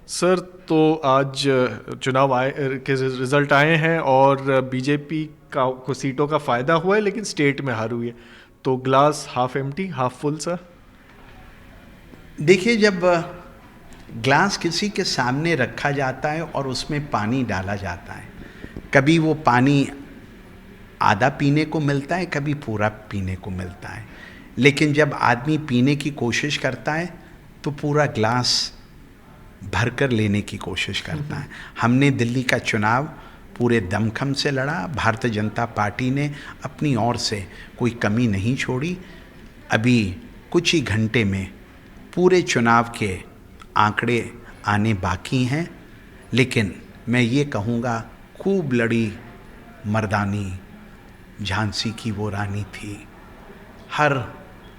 Sir, तो आज चुनाव आए के रिजल्ट आए हैं और बीजेपी का को सीटों का फ़ायदा हुआ है, लेकिन स्टेट में हार हुई है। तो glass half empty half full sir? देखिए, जब ग्लास किसी के सामने रखा जाता है और उसमें पानी डाला जाता है, कभी वो पानी आधा पीने को मिलता है, कभी पूरा पीने को मिलता है। लेकिन जब आदमी पीने की कोशिश करता है तो पूरा ग्लास भरकर लेने की कोशिश करता है। हमने दिल्ली का चुनाव पूरे दमखम से लड़ा। भारतीय जनता पार्टी ने अपनी ओर से कोई कमी नहीं छोड़ी। अभी कुछ ही घंटे में पूरे चुनाव के आंकड़े आने बाकी हैं, लेकिन मैं ये कहूँगा, खूब लड़ी मर्दानी झांसी की वो रानी थी। हर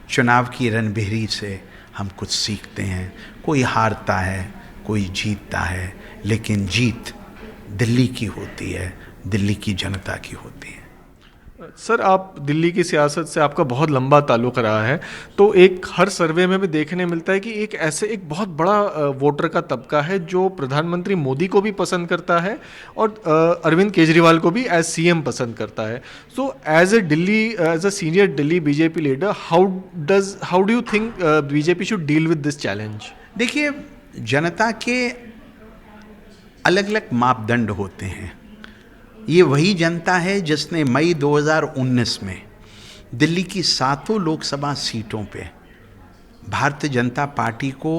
चुनाव की रणभेरी से हम कुछ सीखते हैं। कोई हारता है, कोई जीतता है, लेकिन जीत दिल्ली की होती है, दिल्ली की जनता की होती है। सर, आप दिल्ली की सियासत से आपका बहुत लंबा ताल्लुक़ रहा है, तो एक हर सर्वे में भी देखने मिलता है कि एक बहुत बड़ा वोटर का तबका है जो प्रधानमंत्री मोदी को भी पसंद करता है और अरविंद केजरीवाल को भी एज सीएम पसंद करता है। So as a senior Delhi BJP leader, how do you think BJP should deal with this challenge? देखिए, जनता के अलग अलग मापदंड होते हैं। ये वही जनता है जिसने मई 2019 में दिल्ली की 7 लोकसभा सीटों पे भारतीय जनता पार्टी को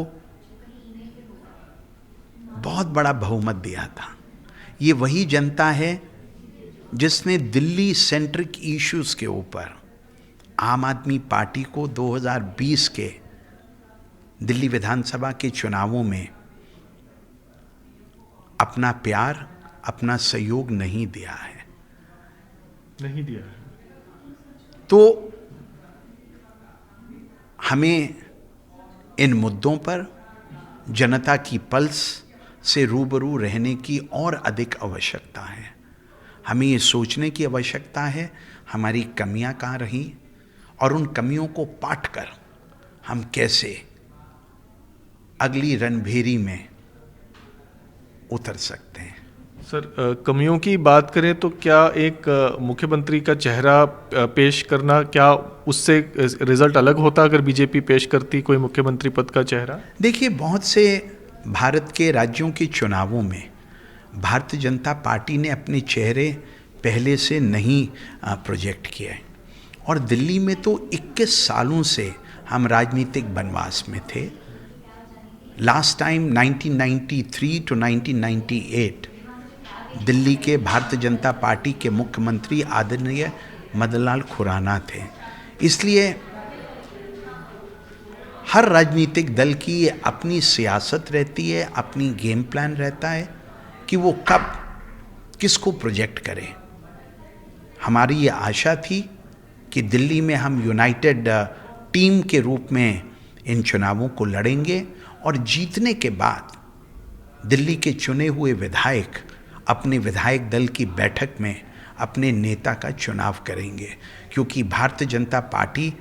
बहुत बड़ा बहुमत दिया था। ये वही जनता है जिसने दिल्ली सेंट्रिक इश्यूज के ऊपर आम आदमी पार्टी को 2020 के दिल्ली विधानसभा के चुनावों में अपना प्यार, अपना सहयोग नहीं दिया है। नहीं दिया है। तो हमें इन मुद्दों पर जनता की पल्स से रूबरू रहने की और अधिक आवश्यकता है। हमें ये सोचने की आवश्यकता है हमारी कमियां कहाँ रहीं और उन कमियों को पाट कर हम कैसे अगली रणभेरी में उतर सकते हैं। सर, कमियों की बात करें तो क्या एक मुख्यमंत्री का चेहरा पेश करना, क्या उससे रिजल्ट अलग होता अगर बीजेपी पेश करती कोई मुख्यमंत्री पद का चेहरा? देखिए, बहुत से भारत के राज्यों के चुनावों में भारतीय जनता पार्टी ने अपने चेहरे पहले से नहीं प्रोजेक्ट किए हैं, और दिल्ली में तो 21 सालों से हम राजनीतिक वनवास में थे। लास्ट टाइम 1993 टू 1998 दिल्ली के भारतीय जनता पार्टी के मुख्यमंत्री आदरणीय मदनलाल खुराना थे। इसलिए हर राजनीतिक दल की अपनी सियासत रहती है, अपनी गेम प्लान रहता है कि वो कब किसको प्रोजेक्ट करें। हमारी ये आशा थी कि दिल्ली में हम यूनाइटेड टीम के रूप में इन चुनावों को लड़ेंगे और जीतने के बाद दिल्ली के चुने हुए विधायक अपने विधायक दल की बैठक में अपने नेता का चुनाव करेंगे, क्योंकि भारतीय जनता पार्टी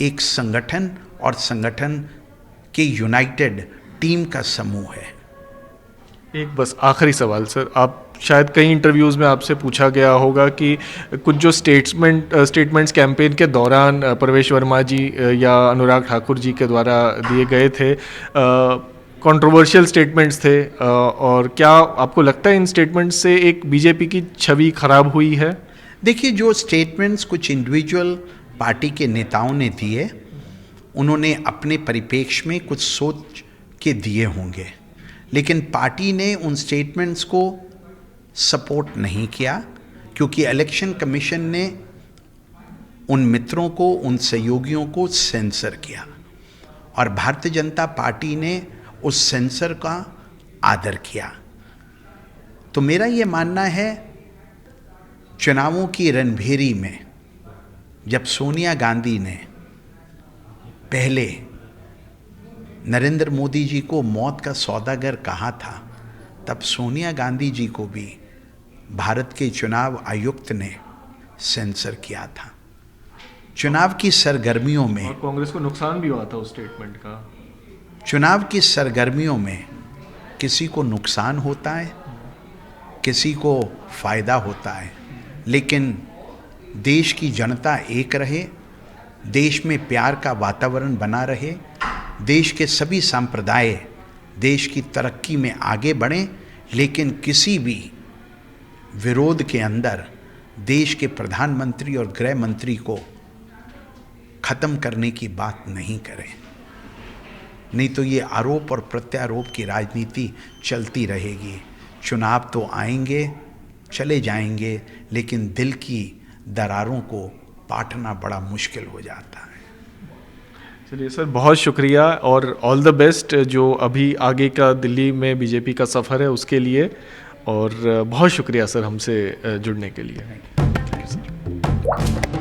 एक संगठन और संगठन के यूनाइटेड टीम का समूह है। एक बस आखिरी सवाल सर, आप शायद कई इंटरव्यूज़ में आपसे पूछा गया होगा कि कुछ जो स्टेटमेंट्स कैंपेन के दौरान प्रवेश वर्मा जी या अनुराग ठाकुर जी के द्वारा दिए गए थे, कंट्रोवर्शियल स्टेटमेंट्स थे, और क्या आपको लगता है इन स्टेटमेंट्स से एक बीजेपी की छवि खराब हुई है? देखिए, जो स्टेटमेंट्स कुछ इंडिविजुअल पार्टी के नेताओं ने दिए, उन्होंने अपने परिप्रेक्ष्य में कुछ सोच के दिए होंगे, लेकिन पार्टी ने उन स्टेटमेंट्स को सपोर्ट नहीं किया, क्योंकि इलेक्शन कमीशन ने उन मित्रों को, उन सहयोगियों को सेंसर किया, और भारतीय जनता पार्टी ने उस सेंसर का आदर किया। तो मेरा ये मानना है, चुनावों की रणभेरी में जब सोनिया गांधी ने पहले नरेंद्र मोदी जी को मौत का सौदागर कहा था, तब सोनिया गांधी जी को भी भारत के चुनाव आयुक्त ने सेंसर किया था। चुनाव की सरगर्मियों में, और कांग्रेस को नुकसान भी हुआ था उस स्टेटमेंट का। चुनाव की सरगर्मियों में किसी को नुकसान होता है, किसी को फ़ायदा होता है, लेकिन देश की जनता एक रहे, देश में प्यार का वातावरण बना रहे, देश के सभी संप्रदाय देश की तरक्की में आगे बढ़ें, लेकिन किसी भी विरोध के अंदर देश के प्रधानमंत्री और गृह मंत्री को ख़त्म करने की बात नहीं करें। नहीं तो ये आरोप और प्रत्यारोप की राजनीति चलती रहेगी। चुनाव तो आएंगे, चले जाएंगे, लेकिन दिल की दरारों को पाटना बड़ा मुश्किल हो जाता है। चलिए सर, बहुत शुक्रिया और ऑल द बेस्ट जो अभी आगे का दिल्ली में बीजेपी का सफ़र है उसके लिए, और बहुत शुक्रिया सर हमसे जुड़ने के लिए। Thank you sir.